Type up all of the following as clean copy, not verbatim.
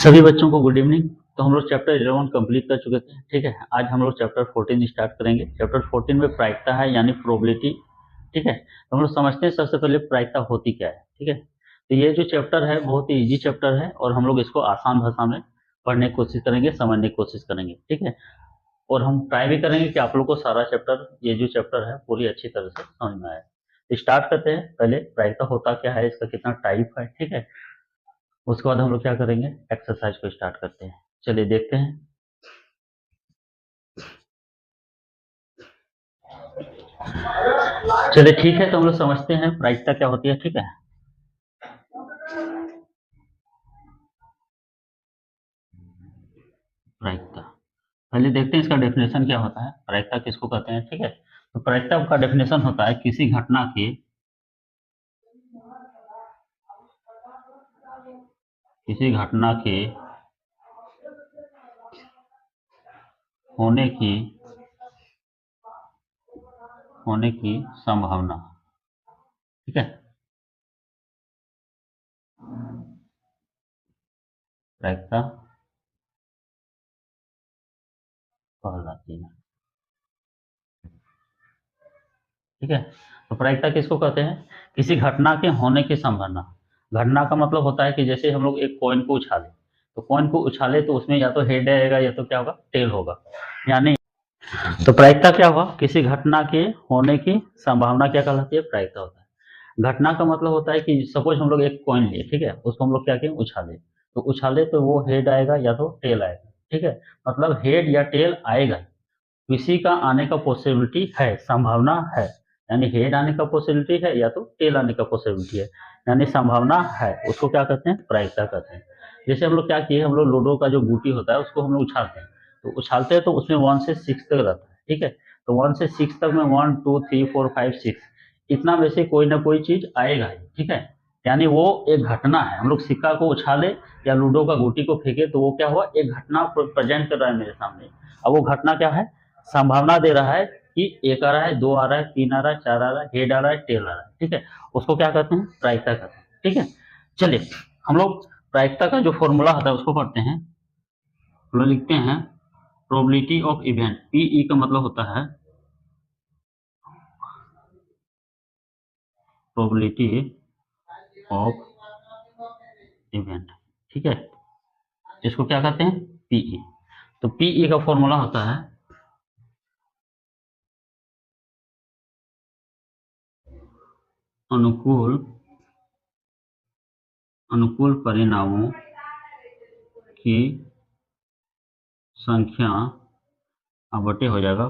सभी बच्चों को गुड इवनिंग। तो हम लोग चैप्टर 11 कंप्लीट कर चुके थे। ठीक है, आज हम लोग चैप्टर 14 स्टार्ट करेंगे। चैप्टर 14 में प्रायिकता है यानी प्रोबेबिलिटी। ठीक है, तो हम लोग समझते हैं सबसे पहले प्रायिकता होती क्या है। ठीक है, तो ये जो चैप्टर है बहुत ही इजी चैप्टर है और हम लोग इसको आसान भाषा में पढ़ने की कोशिश करेंगे, समझने की कोशिश करेंगे। ठीक है, और हम ट्राई भी करेंगे कि आप लोग को सारा चैप्टर, ये जो चैप्टर है पूरी अच्छी तरह से समझ में आए। तो स्टार्ट करते हैं। पहले प्रायिकता होता क्या है, इसका कितना टाइप है। ठीक है, उसके बाद हम लोग क्या करेंगे, एक्सरसाइज को स्टार्ट करते हैं। चलिए देखते हैं। चलिए ठीक है, तो हम लोग समझते हैं प्रायिकता क्या होती है। ठीक है, प्रायिकता पहले देखते हैं इसका डेफिनेशन क्या होता है, प्रायिकता किसको कहते हैं। ठीक है, तो प्रायिकता का डेफिनेशन होता है किसी घटना के होने की संभावना। ठीक है, प्रायिकता कहलाती है। ठीक है, तो प्रायिकता किसको कहते हैं, किसी घटना के होने की संभावना। घटना का मतलब होता है कि जैसे हम लोग एक कॉइन को उछाले, तो कॉइन को उछाले तो उसमें या तो हेड आएगा या तो क्या होगा, टेल होगा। यानी तो प्रायिकता क्या हुआ, किसी घटना के होने की संभावना क्या कहलाती है, प्रायिकता होता है। घटना का मतलब होता है कि सपोज हम लोग एक कॉइन लिए, ठीक है, उसको हम लोग क्या किए, उछाले, तो उछाले तो वो हेड आएगा या तो टेल आएगा। ठीक है, मतलब हेड या टेल आएगा, किसी का आने का पॉसिबिलिटी है, संभावना है। यानी हेड आने का पॉसिबिलिटी है या तो टेल आने का पॉसिबिलिटी है, यानी संभावना है, उसको क्या कहते हैं, प्रायिकता कहते हैं। जैसे हम लोग क्या किए, हम लोग लूडो का जो गुटी होता है उसको हम लोग उछालते हैं, तो उछालते हैं तो उसमें 1 से 6 तक रहता है। ठीक है, तो 1 से 6 तक में 1 2 3 4 5 6 इतना में से कोई ना कोई चीज आएगा ही। ठीक है, यानी वो एक घटना है। हम लोग सिक्का को उछाले या लूडो का गुटी को फेंके तो वो क्या हुआ, एक घटना प्रेजेंट कर रहा है मेरे सामने। अब वो घटना क्या है, संभावना दे रहा है कि एक आ रहा है, दो आ रहा है, तीन आ रहा है, चार आ रहा है, हेड आ रहा है, टेल आ रहा है। ठीक है, उसको क्या कहते हैं, प्रायिकता कहते हैं। ठीक है, चलिए हम लोग प्रायिकता का जो फॉर्मूला होता है उसको पढ़ते हैं। हम लोग लिखते हैं प्रोबेबिलिटी ऑफ इवेंट। पीई का मतलब होता है प्रोबेबिलिटी ऑफ इवेंट। ठीक है, इसको क्या कहते हैं, पीई। तो पीई का फॉर्मूला होता है अनुकूल अनुकूल परिणामों की संख्या बटे हो जाएगा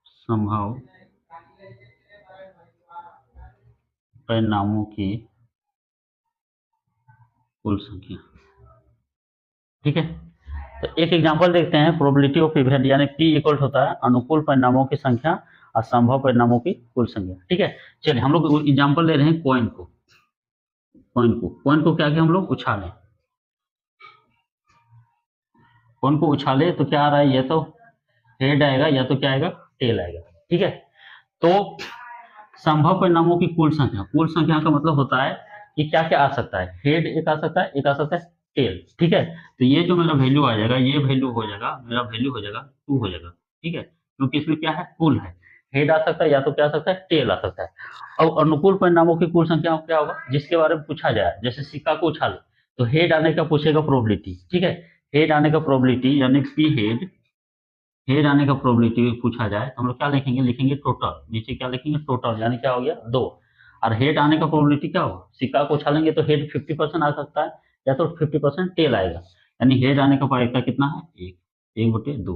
संभव परिणामों की कुल संख्या। ठीक है, तो एक एग्जांपल देखते हैं। प्रोबेबिलिटी ऑफ इवेंट यानी पी इक्वल होता है अनुकूल परिणामों की संख्या और संभव परिणामों की कुल संख्या। ठीक है, चलिए हम लोग एग्जांपल ले रहे हैं कॉइन को क्या किया, हम लोग उछाले, कॉइन को उछाले तो क्या आ रहा है, ये तो हेड आएगा या तो क्या आएगा, टेल आएगा। ठीक है, तो संभव परिणामों की कुल संख्या का मतलब होता है कि क्या क्या आ सकता है, हेड एक आ सकता है, एक आ सकता है टेल। ठीक है, तो ये जो मेरा वैल्यू आ जाएगा, ये वैल्यू हो जाएगा, मेरा वैल्यू हो जाएगा 2 हो जाएगा। ठीक है, क्योंकि इसमें क्या है, कुल है, हेड आ सकता है या तो क्या आ सकता है, टेल आ सकता है। अब अनुकूल परिणामों की कुल संख्या क्या होगा, जिसके बारे में पूछा जाए, जैसे सिक्का को उछाल तो हेड आने का पूछेगा प्रोबेबिलिटी। ठीक है, हेड आने का प्रोबेबिलिटी यानी पी हेड, हेड आने का प्रोबेबिलिटी पूछा जाए तो हम लोग क्या लिखेंगे, लिखेंगे टोटल, नीचे क्या लिखेंगे, टोटल, यानी क्या हो गया, 2। और हेड आने का प्रोबेबिलिटी क्या होगा, सिक्का को उछालेंगे तो हेड 50% आ सकता है या तो 50% टेल आएगा, यानी हेड आने का प्रायिकता कितना है, 1/2।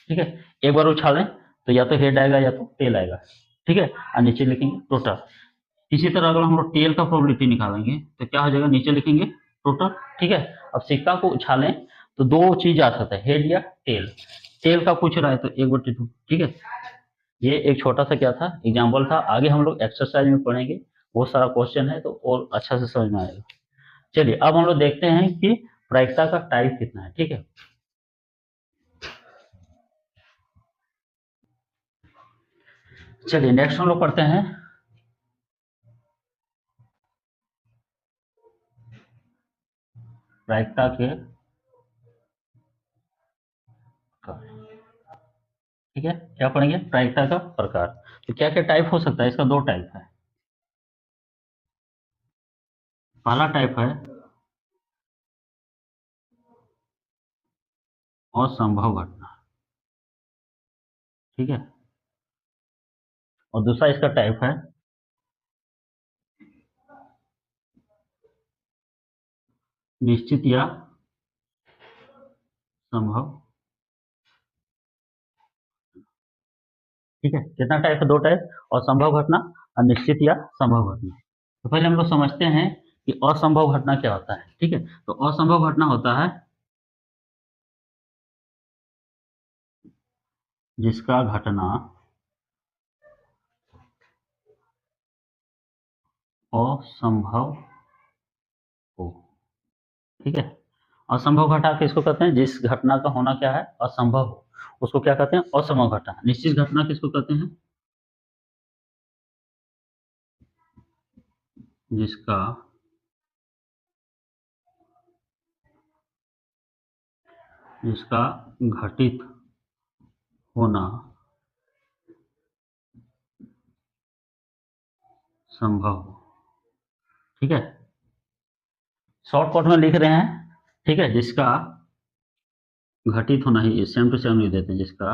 ठीक है, एक बार उछालें तो या तो हेड आएगा या तो टेल आएगा। ठीक है, और नीचे लिखेंगे टोटल। इसी तरह अगर हम लोग टेल का प्रोबेबिलिटी निकालेंगे तो क्या हो जाएगा, नीचे लिखेंगे टोटल। ठीक है, अब सिक्का को उछालें तो दो चीज आ सकता है, हेड या टेल। टेल का पूछ रहा है तो 1/2। ठीक है, ये एक छोटा सा क्या था, एग्जाम्पल था। आगे हम लोग एक्सरसाइज में पढ़ेंगे, बहुत सारा क्वेश्चन है तो और अच्छा से समझ में आएगा। चलिए अब हम लोग देखते हैं कि प्रायिकता का टाइप कितना है। ठीक है, चलिए नेक्स्ट हम लोग पढ़ते हैं प्रायिकता के प्रकार। ठीक है, क्या पढ़ेंगे? प्रायिकता का प्रकार। तो क्या क्या टाइप हो सकता है इसका? दो टाइप है। पहला टाइप है असंभव घटना। ठीक है, और दूसरा इसका टाइप है निश्चित या संभव। ठीक है, कितना टाइप है? दो टाइप, असंभव घटना और निश्चित या संभव घटना। तो पहले हम लोग समझते हैं कि असंभव घटना क्या होता है। ठीक है, तो असंभव घटना होता है जिसका घटना असंभव हो। ठीक है, असंभव घटना किसको कहते हैं? जिस घटना का होना क्या है? असंभव हो, उसको क्या कहते हैं? असंभव घटना। निश्चित घटना किसको कहते हैं? जिसका जिसका घटित होना संभव हो। ठीक है, शॉर्टकट में लिख रहे हैं। ठीक है, जिसका घटित होना ही सेम टू सेम लिख देते हैं, जिसका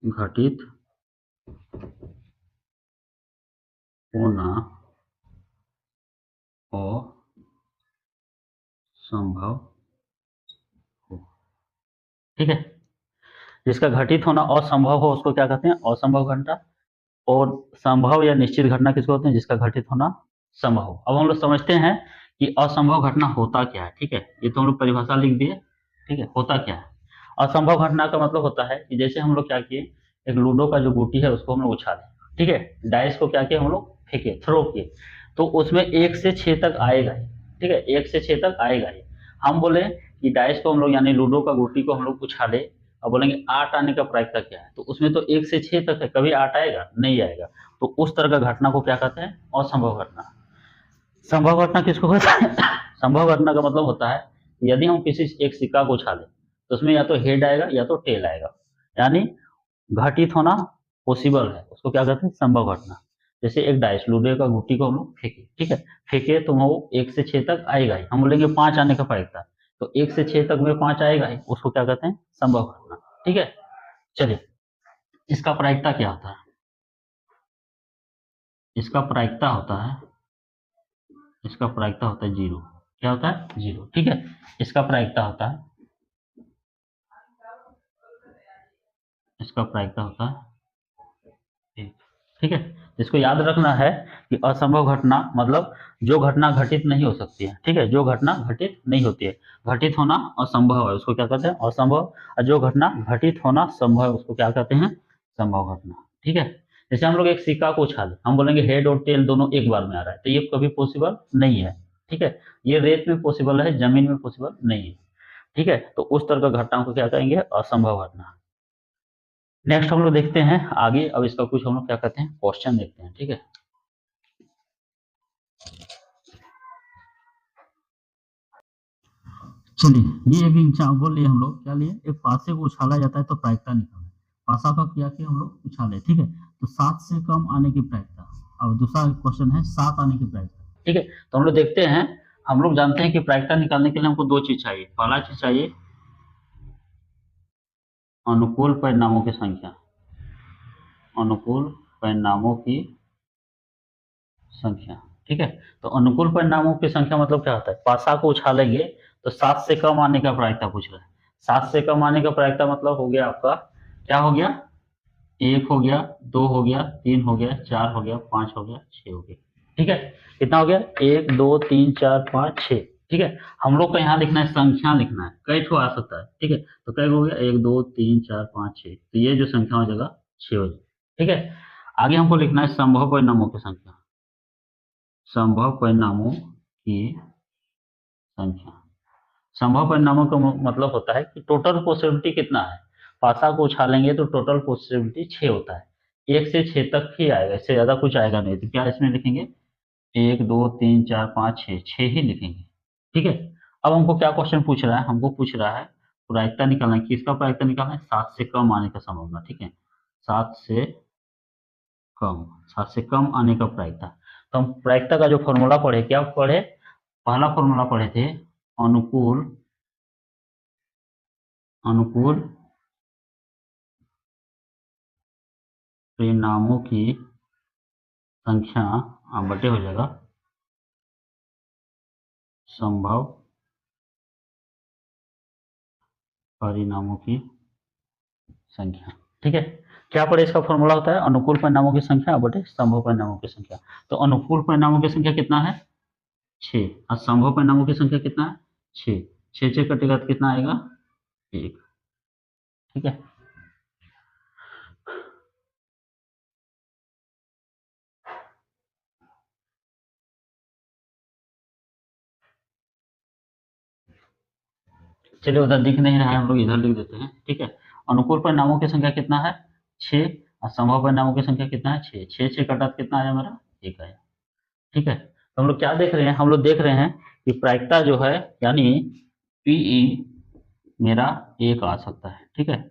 घटित होना असंभव हो। ठीक है, जिसका घटित होना असंभव हो उसको क्या कहते हैं? असंभव घटना। और संभव या निश्चित घटना किसको होते हैं? जिसका घटित होना संभव हो। अब हम लोग समझते हैं कि असंभव घटना होता क्या है। ठीक है, ये तो हम लोग परिभाषा लिख दिए। ठीक है, होता क्या है? असंभव घटना का मतलब होता है कि जैसे हम लोग क्या किए, एक लूडो का जो गोटी है उसको हम लोग उछाले। ठीक है, डाइस को क्या किए हम लोग? फेंके, थ्रो किए, तो उसमें 1 से 6 तक आएगा ही। ठीक है, 1 से 6 तक आएगा ही। हम बोले कि डाइस को हम लोग यानी लूडो का गोटी को हम लोग उछाले, अब बोलेंगे 8 आने का प्रायिकता क्या है? तो उसमें तो 1 से 6 तक है, कभी 8 आएगा? नहीं आएगा। तो उस तरह का घटना को क्या कहते हैं? असंभव घटना। संभव घटना किसको कहते हैं? संभव घटना का मतलब होता है यदि हम किसी एक सिक्का को उछाले तो उसमें या तो हेड आएगा या तो टेल आएगा, यानी घटित होना पॉसिबल है, उसको क्या कहते हैं? संभव घटना। जैसे एक डाइस लूडो का गुट्टी को हम लोग फेंके, ठीक है, फेंके तो वो 1 से 6 तक आएगा ही, हम बोलेंगे 5 आने का प्रायिकता, तो 1 से 6 तक में 5 आएगा ही, उसको क्या कहते हैं? संभव घटना। ठीक है, चलिए, इसका प्रायिकता क्या होता है? इसका प्रायिकता होता है इसका प्रायिकता होता है जीरो। क्या होता है? जीरो। ठीक है, इसका प्रायिकता होता है इसका प्रायिकता होता है एक। ठीक है, इसको याद रखना है कि असंभव घटना मतलब जो घटना घटित नहीं हो सकती है। ठीक है, जो घटना घटित नहीं होती है, घटित होना असंभव है, उसको क्या कहते हैं? असंभव। और जो घटना घटित होना संभव है उसको क्या कहते हैं? संभव घटना। ठीक है, जैसे हम लोग एक सिक्का को उछाले, हम बोलेंगे हेड और टेल दोनों एक बार में आ रहा है, तो ये कभी पॉसिबल नहीं है। ठीक है, ये रेत में पॉसिबल है, जमीन में पॉसिबल नहीं है। ठीक है, तो उस तरह का घटना को क्या कहेंगे? असंभव घटना। नेक्स्ट हम लोग देखते हैं आगे, अब इसका कुछ हम लोग क्या कहते हैं? क्वेश्चन देखते हैं। ठीक है, चलिए, ये एक एग्जाम्पल लिए हम लोग क्या लिए, एक पासे को उछाला जाता है तो प्रायिकता निकालना है। पासा का किया कि हम लोग उछाले, ठीक है, तो 7 से कम आने की प्रायिकता। अब दूसरा क्वेश्चन है 7 आने की प्रायिकता। ठीक है, तो हम लोग देखते हैं, हम लोग जानते हैं कि प्रायिकता निकालने के लिए हमको दो चीज चाहिए। पहला चीज चाहिए अनुकूल परिणामों की संख्या। अनुकूल परिणामों की संख्या। ठीक है, तो अनुकूल परिणामों की संख्या मतलब क्या होता है? पासा को उछालेंगे तो 7 से कम आने का प्रायिकता पूछ रहा है। 7 से कम आने का प्रायिकता मतलब हो गया आपका, क्या हो गया? 1 हो गया, 2 हो गया, 3 हो गया, 4 हो गया, 5 हो गया, 6 हो गया। ठीक है, कितना हो गया? 1 2 3 4 5 6। ठीक है, हम लोग को यहाँ लिखना है, संख्या लिखना है, कई ठो आ सकता है। ठीक है, तो कई हो गया? 1 2 3 4 5 6, तो ये जो संख्या हो जाएगा 6 हो जाएगा। ठीक है, आगे हमको लिखना है संभव परिणामों की संख्या। संभव परिणामों की संख्या। संभव परिणामों का मतलब होता है कि टोटल पॉसिबिलिटी कितना है। पासा को उछालेंगे तो टोटल पॉसिबिलिटी 6 होता है, 1 से 6 तक ही आएगा, इससे ज्यादा कुछ आएगा नहीं। तो क्या इसमें लिखेंगे? 1 2 3 4 5 6, 6 ही लिखेंगे। ठीक है, अब हमको क्या क्वेश्चन पूछ रहा है, हमको पूछ रहा है प्रायिकता निकालना है। किसका प्रायिकता निकालना है? 7 से कम आने का संभावना, ठीक है, 7 से कम, 7 से कम आने का प्रायिकता। तो हम प्रायिकता का जो फॉर्मूला पढ़े, क्या पढ़े? पहला फॉर्मूला पढ़े थे, अनुकूल अनुकूल परिणामों की संख्या बटे हो जाएगा संभव परिणामों की संख्या, ठीक है। क्या पढ़े? इसका फॉर्मूला होता है अनुकूल परिणामों की संख्या बटे संभव परिणामों की संख्या। तो अनुकूल परिणामों की संख्या कितना है? 6, और संभव परिणामों की संख्या कितना है? 6। 6 से कटेगा तो कितना आएगा? 1, ठीक है। चलिए, उधर दिख नहीं रहा है, हम लोग इधर लिख देते हैं, ठीक है। अनुकूल परिणामों की संख्या कितना है? 6, और संभव परिणामों की संख्या कितना है? 6। 6 से कटा तो कितना आया मेरा? 1 आया, ठीक है। तो हम लोग क्या देख रहे हैं? हम लोग देख रहे हैं कि प्रायिकता जो है, यानी पीई मेरा 1 आ सकता है, ठीक है,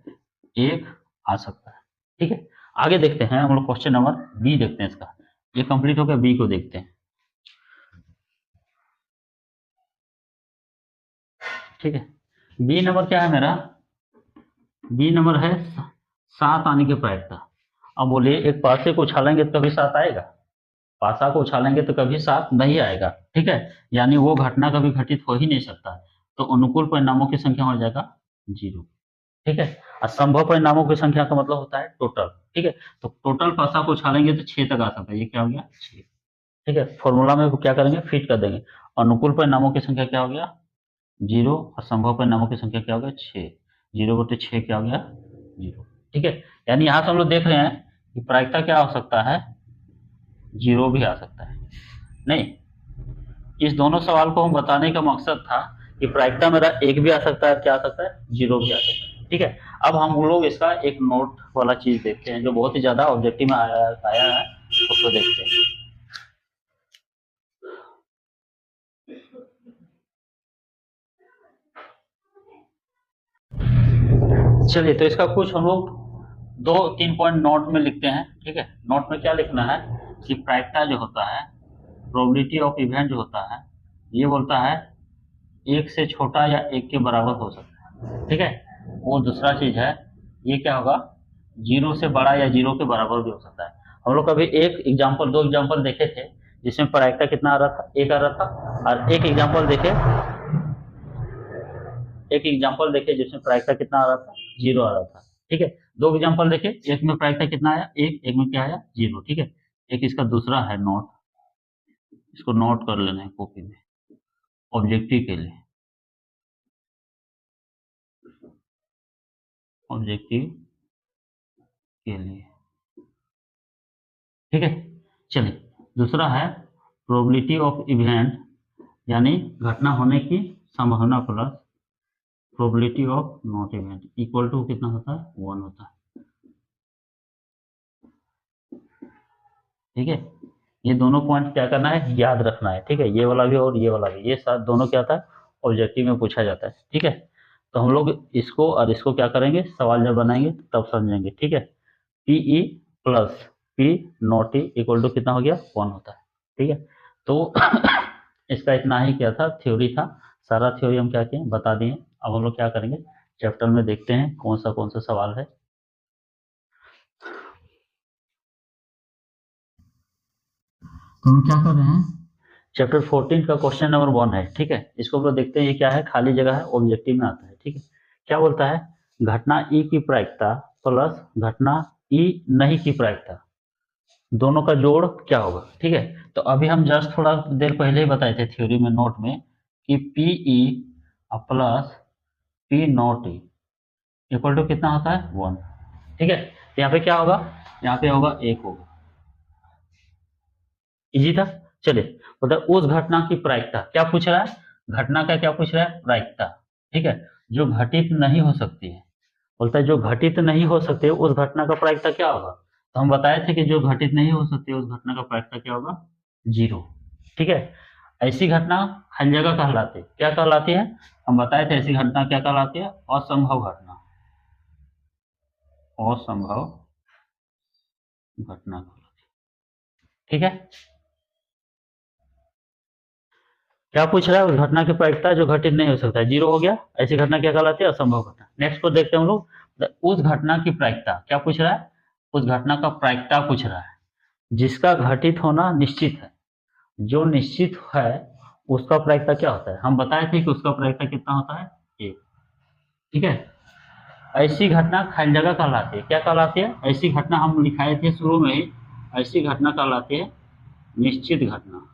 1 आ सकता है, ठीक है। आगे देखते हैं, हम लोग क्वेश्चन नंबर बी देखते हैं। इसका ये कंप्लीट हो गया, बी को देखते हैं, ठीक है। बी नंबर क्या है मेरा? बी नंबर है 7 आने की प्रायिकता। अब बोलिए, एक पासे को उछालेंगे तो कभी 7 आएगा? पासा को उछालेंगे तो कभी 7 नहीं आएगा, ठीक है। यानी वो घटना कभी घटित हो ही नहीं सकता। तो अनुकूल परिणामों की संख्या हो जाएगा 0, ठीक है। और संभव परिणामों की संख्या का मतलब होता है टोटल, ठीक है। तो टोटल पासा को उछालेंगे तो 6 तक आ सकता है। ये क्या हो गया? 6, ठीक है। फॉर्मूला में क्या करेंगे? फिट कर देंगे। अनुकूल परिणामों की संख्या क्या हो गया? 0, और संभव परिणामों की संख्या क्या हो गया? 6। 0 बटे 6 क्या हो गया? 0, ठीक है। यानी यहाँ से हम लोग देख रहे हैं कि प्रायिकता क्या हो सकता है? 0 भी आ सकता है। नहीं, इस दोनों सवाल को हम बताने का मकसद था कि प्रायिकता मेरा 1 भी आ सकता है, क्या आ सकता है? 0 भी आ सकता है, ठीक है। अब हम लोग इसका एक नोट वाला चीज देखते हैं, जो बहुत ही ज्यादा ऑब्जेक्टिव में आया है, उसको देखते हैं। चलिए, तो इसका कुछ हम लोग 2-3 पॉइंट नोट में लिखते हैं, ठीक है। नोट में क्या लिखना है कि प्रायिकता जो होता है, प्रोबेबिलिटी ऑफ इवेंट जो होता है, ये बोलता है 1 से छोटा या 1 के बराबर हो सकता है, ठीक है। वो दूसरा चीज है, ये क्या होगा? 0 से बड़ा या 0 के बराबर भी हो सकता है। हम लोग कभी एक एग्जाम्पल, 2 एग्जाम्पल देखे थे जिसमें प्रायिकता कितना आ रहा था? 1 आ रहा था। और एक एग्जाम्पल देखे, जिसमें प्रायिकता कितना आ रहा था? 0 आ रहा था, ठीक है। 2 एग्जाम्पल देखे, एक में प्रायिकता कितना आया? 1, एक में क्या आया? 0, ठीक है। एक इसका दूसरा है नोट, इसको नोट कर लेना है कॉपी में, ऑब्जेक्टिव के लिए, ऑब्जेक्टिव के लिए, ठीक है। चलिए, दूसरा है प्रोबेबिलिटी ऑफ इवेंट, यानी घटना होने की संभावना plus probability of not event equal to कितना होता है? 1 होता है, ठीक है। ये दोनों पॉइंट क्या करना है? याद रखना है, ठीक है। ये वाला भी और ये वाला भी, ये साथ दोनों क्या था? ऑब्जेक्टिव में पूछा जाता है, ठीक है। तो हम लोग इसको और इसको क्या करेंगे? सवाल जब बनाएंगे तब समझेंगे, ठीक है। P E plus P not E equal to कितना हो गया? 1 होता है, ठीक है। तो इसका इतना ही क्या था? थ्योरी था। सारा थ्योरी हम क्या किए? बता दिए। अब हम लोग क्या करेंगे? चैप्टर में देखते हैं कौन सा सवाल है। तो हम क्या कर रहे हैं? चैप्टर 14 का क्वेश्चन नंबर 1 है, ठीक है। इसको हम लोग देखते हैं, ये क्या है? खाली जगह है, ऑब्जेक्टिव में आता है, ठीक है। क्या बोलता है? घटना ई की प्रायिकता प्लस घटना ई नहीं की प्रायिकता, दोनों का जोड़ क्या होगा, ठीक है। तो अभी हम जस्ट थोड़ा देर पहले ही बताए थे थ्योरी में, नोट में, कि P E plus P not E equal to कितना होता है? 1, ठीक है। तो यहाँ पे क्या होगा? यहाँ पे होगा 1 होगा। इजी था। चलिए, मतलब उस घटना की प्रायिकता क्या पूछ रहा है? घटना का क्या पूछ रहा है? प्रायिकता, ठीक है, जो घटित नहीं हो सकती है। बोलता है जो घटित नहीं हो सकते उस घटना का प्रायिकता क्या होगा? तो हम बताए थे कि जो घटित नहीं हो सकती उस घटना का प्रायिकता क्या होगा? 0, ठीक है। ऐसी घटना हर जगह कहलाती है, क्या कहलाती है? हम बताए थे ऐसी घटना क्या कहलाती है? असंभव घटना, असंभव घटना कहलाती है। ठीक है, क्या पूछ रहा है? उस घटना की प्रायिकता जो घटित नहीं हो सकता है, जीरो हो गया, ऐसी घटना क्या कहलाती है? असंभव घटना। नेक्स्ट को देखते हैं हम लोग, उस घटना की प्रायिकता क्या पूछ रहा है? उस घटना का प्रायिकता पूछ रहा है जिसका घटित होना निश्चित है। जो निश्चित है उसका प्रायिकता क्या होता है? हम बताए थे कि उसका प्रायिकता कितना होता है? एक। ठीक है, ऐसी घटना हर जगह कहलाती है, क्या कहलाती है? ऐसी घटना हम लिखाए थे शुरू में ही, ऐसी घटना कहलाती है निश्चित घटना,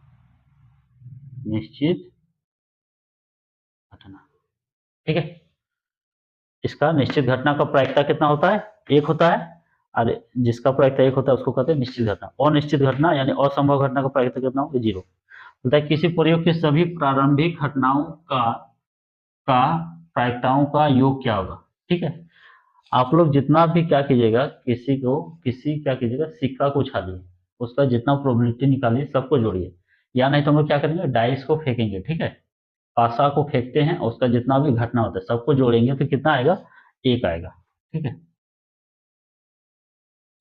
निश्चित घटना। ठीक है, इसका निश्चित घटना का प्रायिकता कितना होता है? एक होता है। और जिसका प्रायिकता एक होता है उसको कहते हैं निश्चित घटना। अनिश्चित घटना यानी असंभव घटना का प्रायिकता कितना होगा? जीरो। बोलता है किसी प्रयोग के सभी प्रारंभिक घटनाओं का प्रायिकताओं का योग क्या होगा? ठीक है, आप लोग जितना भी क्या कीजिएगा, किसी क्या कीजिएगा, सिक्का को उछालिए, उसका जितना प्रोबेबिलिटी निकालिए सबको जोड़िए, या नहीं तो हम लोग क्या करेंगे, डाइस को फेंकेंगे। ठीक है, पासा को फेंकते हैं, उसका जितना भी घटना होता है सबको जोड़ेंगे तो कितना आएगा? एक आएगा। ठीक है,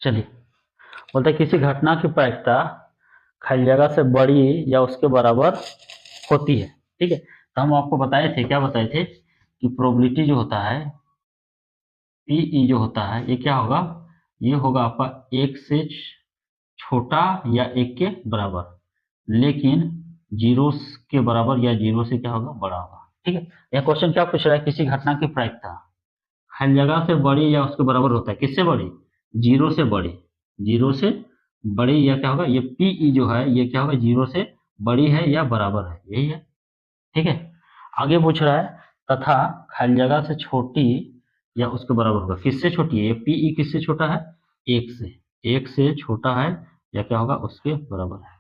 चलिए, बोलते हैं किसी घटना की प्रायिकता खाली जगह से बड़ी या उसके बराबर होती है। ठीक है, तो हम आपको बताए थे, क्या बताए थे कि प्रोबेबिलिटी जो होता है, पीई जो होता है, ये क्या होगा? ये होगा आपका एक से छोटा या एक के बराबर, लेकिन जीरो के बराबर या जीरो से क्या होगा? बड़ा होगा। ठीक है, यह क्वेश्चन क्या पूछ रहा है? किसी घटना की प्रायिकता हर जगह से बड़ी या उसके बराबर होता है, किससे बड़ी? जीरो से बड़ी, जीरो से बड़ी या क्या होगा? ये पीई जो है ये क्या होगा? जीरो से बड़ी है या बराबर है, यही है। ठीक है, आगे पूछ रहा है तथा खाली जगह से छोटी या उसके बराबर होगा, किससे छोटी है? ये पीई किससे छोटा है? एक से, एक से छोटा है या क्या होगा? उसके बराबर है।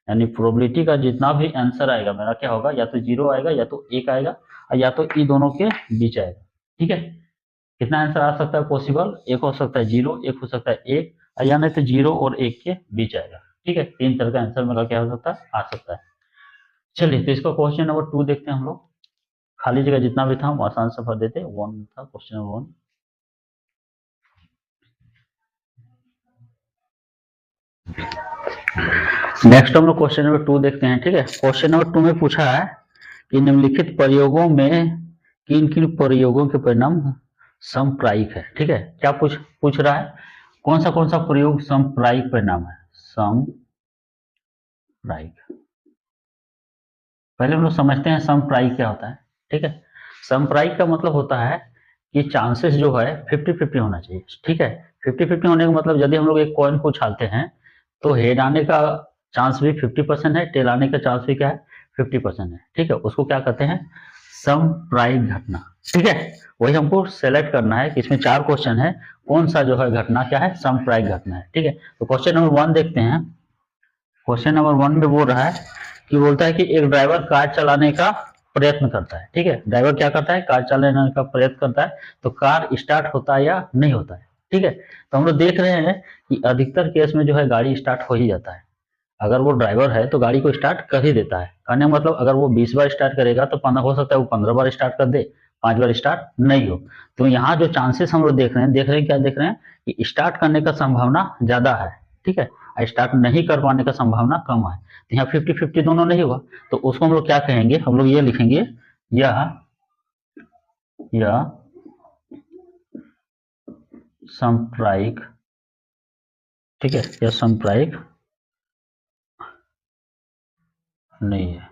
यानी प्रोबेबिलिटी का जितना भी आंसर आएगा मेरा क्या होगा? या तो जीरो आएगा या तो एक आएगा, और या तो इन दोनों के बीच आएगा। ठीक है, कितना आंसर आ सकता है पॉसिबल? एक हो सकता है जीरो, एक हो सकता है एक, या नहीं तो जीरो और एक के बीच आएगा। ठीक है, तीन तरह का आंसर मेरा क्या हो सकता है? आ सकता है। चलिए, तो इसका क्वेश्चन नंबर 2 देखते हैं हम लोग। खाली जगह जितना भी था हम आसान से भर देते। वन था क्वेश्चन नंबर 1। नेक्स्ट हम लोग क्वेश्चन नंबर 2 देखते हैं। ठीक है, क्वेश्चन नंबर 2 में पूछा है कि निम्नलिखित प्रयोगों में किन किन प्रयोगों के परिणाम समप्रायिक है। ठीक है, क्या पूछ रहा है? कौन सा प्रयोग समप्रायिक परिणाम है? समप्रायिक, पहले हम लोग समझते हैं समप्रायिक क्या होता है। ठीक है, समप्रायिक का मतलब होता है कि चांसेस जो है 50-50 होना चाहिए। ठीक है, 50-50 होने का मतलब यदि हम लोग एक कॉइन को उछालते हैं तो हेड आने का चांस भी 50% है, टेल आने का चांस भी क्या है? 50% है। ठीक है, उसको क्या कहते हैं? समप्रायिक घटना। ठीक है, वही हमको सेलेक्ट करना है कि इसमें 4 क्वेश्चन है, कौन सा जो है घटना क्या है? समप्रायिक घटना है। ठीक है, तो क्वेश्चन नंबर 1 देखते हैं। क्वेश्चन नंबर 1 में बोल रहा है कि बोलता है कि एक ड्राइवर कार चलाने का प्रयत्न करता है। ठीक है, ड्राइवर क्या करता है? कार चलाने का प्रयत्न करता है, तो कार स्टार्ट होता है या नहीं होता है? ठीक है, तो हम लोग देख रहे हैं कि अधिकतर केस में जो है गाड़ी स्टार्ट हो ही जाता है। अगर वो ड्राइवर है तो गाड़ी को स्टार्ट कर ही देता है। कहने का मतलब अगर वो 20 बार स्टार्ट करेगा तो 15 हो सकता है वो 15 बार स्टार्ट कर दे, 5 बार स्टार्ट नहीं हो। तो यहाँ जो चांसेस हम लोग देख रहे हैं क्या देख रहे हैं? कि स्टार्ट करने का संभावना ज्यादा है। ठीक है, स्टार्ट नहीं कर पाने का संभावना कम है। तो यहाँ 50-50 दोनों नहीं हुआ, तो उसको हम लोग क्या कहेंगे? हम लोग ये लिखेंगे, यह समप्रायिक। ठीक है, यह समप्रायिक नहीं है।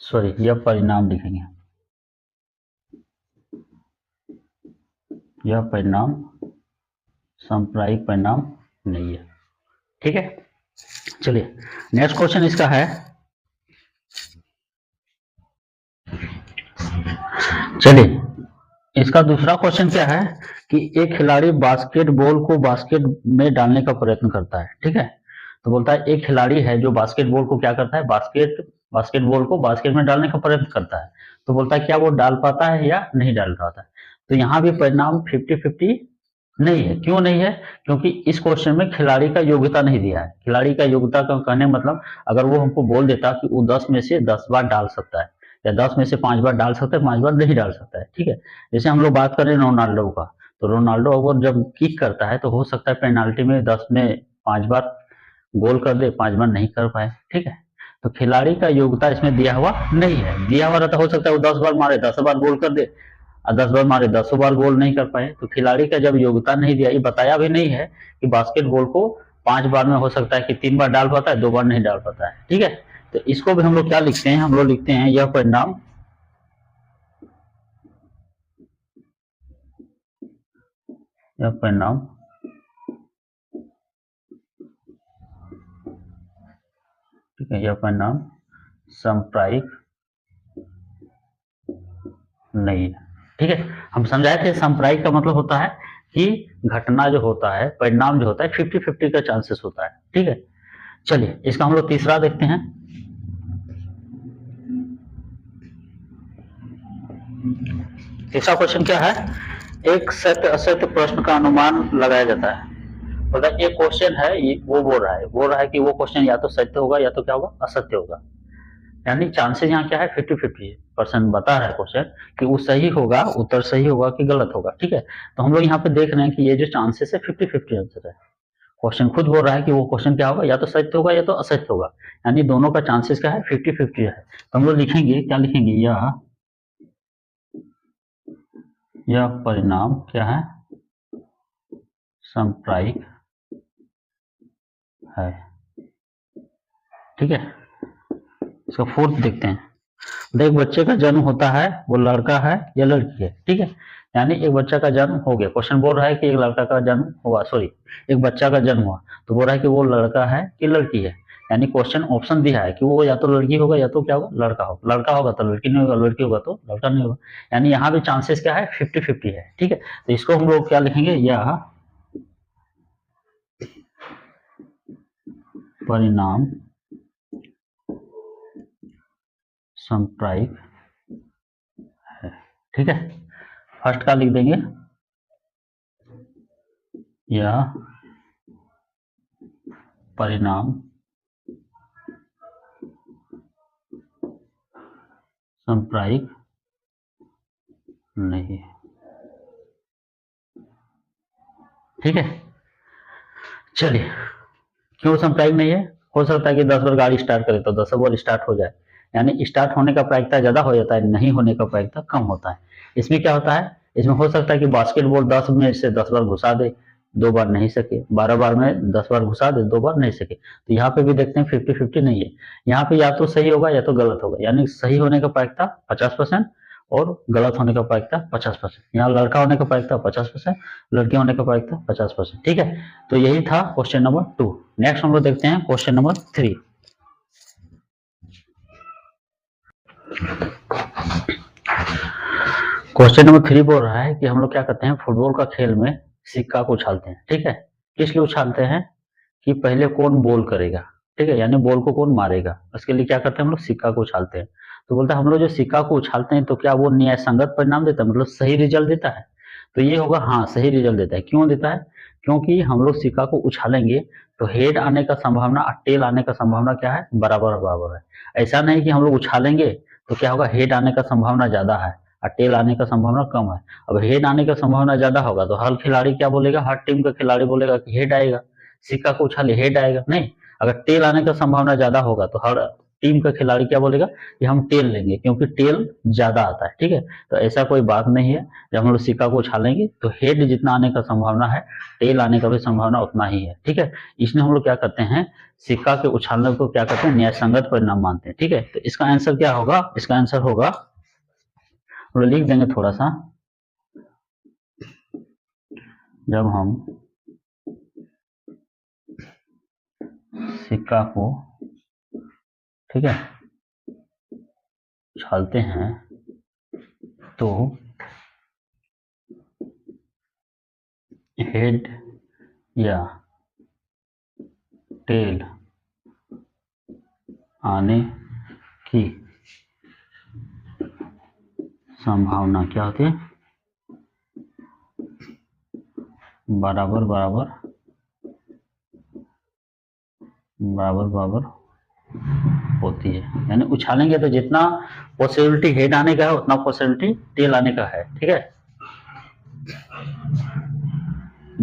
सॉरी, यह परिणाम लिखेंगे, यह परिणाम सांप्रदायिक परिणाम नहीं है। ठीक है, चलिए नेक्स्ट क्वेश्चन इसका है। चलिए, इसका दूसरा क्वेश्चन क्या है कि एक खिलाड़ी बास्केटबॉल को बास्केट में डालने का प्रयत्न करता है। ठीक है, तो बोलता है एक खिलाड़ी है जो बास्केटबॉल को क्या करता है? बास्केटबॉल को बास्केट में डालने का प्रयत्न करता है। तो बोलता है क्या वो डाल पाता है या नहीं डाल पाता है? तो यहाँ भी परिणाम 50-50 नहीं है। क्यों नहीं है? क्योंकि इस क्वेश्चन में खिलाड़ी का योग्यता नहीं दिया है। खिलाड़ी का योग्यता का कहने मतलब अगर वो हमको बोल देता कि वो 10 में से 10 बार डाल सकता है या 10 में से 5 बार डाल सकता है, 5 बार नहीं डाल सकता है, ठीक है। जैसे हम लोग बात करें रोनाल्डो का, तो रोनाल्डो अगर जब किक करता है तो हो सकता है पेनाल्टी में 10 में 5 बार गोल कर दे, 5 बार नहीं कर पाए, ठीक है। तो खिलाड़ी का योग्यता इसमें दिया हुआ नहीं है। दिया हुआ रहता हो सकता है वो 10 बार मारे 10 बार गोल कर दे, 10 बार मारे 10 बार गोल नहीं कर पाए। तो खिलाड़ी का जब योग्यता नहीं दिया, ये बताया भी नहीं है कि बास्केटबॉल को 5 बार में हो सकता है कि 3 बार डाल पाता है, 2 बार नहीं डाल पाता है, ठीक है। तो इसको भी हम लोग क्या लिखते हैं, हम लोग लिखते हैं यह परिणाम यह परिणाम ठीक है, यह परिणाम सांप्रायिक नहीं है, ठीक है। हम समझाए थे सांप्रायिक का मतलब होता है कि घटना जो होता है, परिणाम जो होता है 50-50 का चांसेस होता है, ठीक है। चलिए इसका हम लोग तीसरा देखते हैं। तीसरा क्वेश्चन क्या है, एक सत्य असत्य प्रश्न का अनुमान लगाया जाता है। मतलब एक क्वेश्चन है, वो बोल रहा है कि वो क्वेश्चन या तो सत्य होगा या तो क्या होगा, असत्य होगा। यानी चांसेस यहाँ क्या है, 50-50% बता रहा है क्वेश्चन कि वो सही होगा, उत्तर सही होगा कि गलत होगा, ठीक है। तो हम लोग यहाँ पे देख रहे हैं कि ये जो चांसेस है 50-50 आंसर है। क्वेश्चन खुद बोल रहा है कि वो क्वेश्चन क्या होगा, या तो सत्य होगा या तो असत्य होगा। यानी दोनों का चांसेस क्या है, 50-50 है। तो हम लोग लिखेंगे, क्या लिखेंगे, यह परिणाम क्या है, सांप्रायिक है, ठीक है। इसका फोर्थ देखते हैं। देख, बच्चे का जन्म होता है, वो लड़का है या लड़की है, ठीक है। यानी एक बच्चा का जन्म हो गया, क्वेश्चन बोल रहा है कि एक लड़का का जन्म हुआ, सॉरी, एक बच्चा का जन्म हुआ, तो बोल रहा है कि वो लड़का है कि लड़की है। यानी क्वेश्चन ऑप्शन दिया है कि वो या तो लड़की होगा या तो क्या होगा, लड़का होगा। लड़का होगा तो लड़की नहीं होगा, लड़की होगा तो लड़का नहीं होगा। यानी यहाँ भी चांसेस क्या है, 50-50 है, ठीक है। तो इसको हम लोग क्या लिखेंगे, यह परिणाम सांप्रायिक है, ठीक है। फर्स्ट का लिख देंगे, यह परिणाम सांप्रायिक नहीं है, ठीक है। चलिए, क्यों सांप्रायिक नहीं है? हो सकता है कि 10 बार गाड़ी स्टार्ट करे तो 10 बार स्टार्ट हो जाए। यानी स्टार्ट होने का प्रायिकता ज्यादा हो जाता है, नहीं होने का प्रायिकता कम होता है। इसमें क्या होता है, इसमें हो सकता है कि बास्केटबॉल 10 में से 10 बार घुसा दे, 2 बार नहीं सके, 12 बार में 10 बार घुसा दे, 2 बार नहीं सके। तो यहाँ पे भी देखते हैं 50-50 नहीं है। यहाँ पे या तो सही होगा या तो गलत होगा। यानी सही होने का प्रायिकता 50% और गलत होने का प्रायिकता 50%। यहाँ लड़का होने का प्रायिकता 50%, लड़की होने का प्रायिकता 50%, ठीक है। तो यही था क्वेश्चन नंबर 2। नेक्स्ट हम लोग देखते हैं क्वेश्चन नंबर 3। क्वेश्चन नंबर 3 बोल रहा है कि हम लोग क्या करते हैं, फुटबॉल का खेल में सिक्का को उछालते हैं, ठीक है। किस लिए उछालते हैं, कि पहले कौन बॉल करेगा, ठीक है, यानी बॉल को कौन मारेगा, उसके लिए क्या करते हैं हम लोग, सिक्का को उछालते हैं। तो बोलता है हम लोग जो सिक्का को उछालते हैं तो क्या वो न्याय संगत परिणाम देता है, मतलब सही रिजल्ट देता है। तो ये होगा हाँ, सही रिजल्ट देता है। क्यों देता है, क्योंकि हम लोग सिक्का को उछालेंगे तो हेड आने का संभावना और टेल आने का संभावना क्या है, बराबर बराबर है। ऐसा नहीं कि हम लोग उछालेंगे तो क्या होगा, हेड आने का संभावना ज्यादा है और टेल आने का संभावना कम है। अब हेड आने का संभावना ज्यादा होगा तो हर खिलाड़ी क्या बोलेगा, हर टीम का खिलाड़ी बोलेगा कि हेड आएगा, सिक्का को उछाले हेड आएगा, नहीं। अगर टेल आने का संभावना ज्यादा होगा तो हर टीम का खिलाड़ी क्या बोलेगा कि हम टेल लेंगे, क्योंकि टेल ज्यादा आता है, ठीक है। तो ऐसा कोई बात नहीं है। जब हम लोग सिक्का को उछालेंगे तो हेड जितना आने का संभावना है, टेल आने का भी संभावना उतना ही है, ठीक है। इसलिए हम लोग क्या करते हैं, सिक्का के उछालने को क्या करते हैं, न्याय संगत परिणाम मानते हैं, ठीक है। तो इसका आंसर क्या होगा, इसका आंसर होगा, हम लोग लिख देंगे थोड़ा सा, जब हम सिक्का को, ठीक है, उछालते हैं तो हेड या टेल आने की संभावना क्या होती है, बराबर बराबर बराबर बराबर होती है, यानी उछालेंगे तो जितना पॉसिबिलिटी हेड आने का है उतना पॉसिबिलिटी टेल आने का है, ठीक है।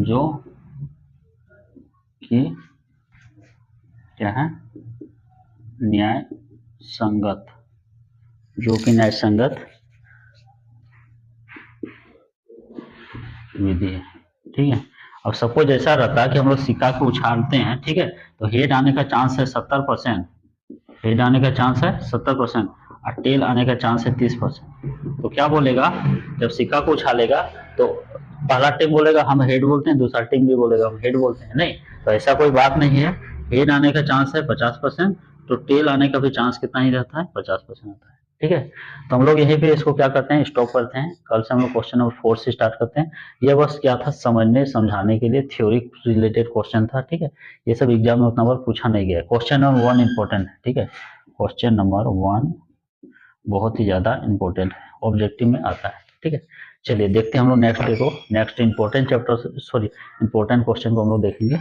जो कि क्या है, न्याय संगत, जो कि न्याय संगत विधि है, ठीक है। अब सपोज ऐसा रहता है कि हम लोग सिक्का को उछालते हैं, ठीक है, तो हेड आने का चांस है 70%, हेड आने का चांस है 70% और टेल आने का चांस है 30%। तो क्या बोलेगा, जब सिक्का को उछालेगा तो पहला टीम बोलेगा हम हेड बोलते हैं, दूसरा टीम भी बोलेगा हम हेड बोलते हैं, नहीं, तो ऐसा कोई बात नहीं है। हेड आने का चांस है 50%, तो टेल आने का भी चांस कितना ही रहता है, 50% होता है, ठीक है। तो हम लोग यहीं पे इसको क्या करते हैं, स्टॉप करते हैं। कल से हम लोग क्वेश्चन नंबर 4 से स्टार्ट करते हैं। यह बस क्या था, समझने समझाने के लिए थ्योरी रिलेटेड क्वेश्चन था, ठीक है। ये सब एग्जाम में उतना बार पूछा नहीं गया। क्वेश्चन नंबर 1 इंपॉर्टेंट है, ठीक है। क्वेश्चन नंबर 1 बहुत ही ज्यादा इंपॉर्टेंट है, ऑब्जेक्टिव में आता है, ठीक है। चलिए देखते हैं हम लोग नेक्स्ट डे को, next important chapter, sorry important question को हम लोग देखेंगे।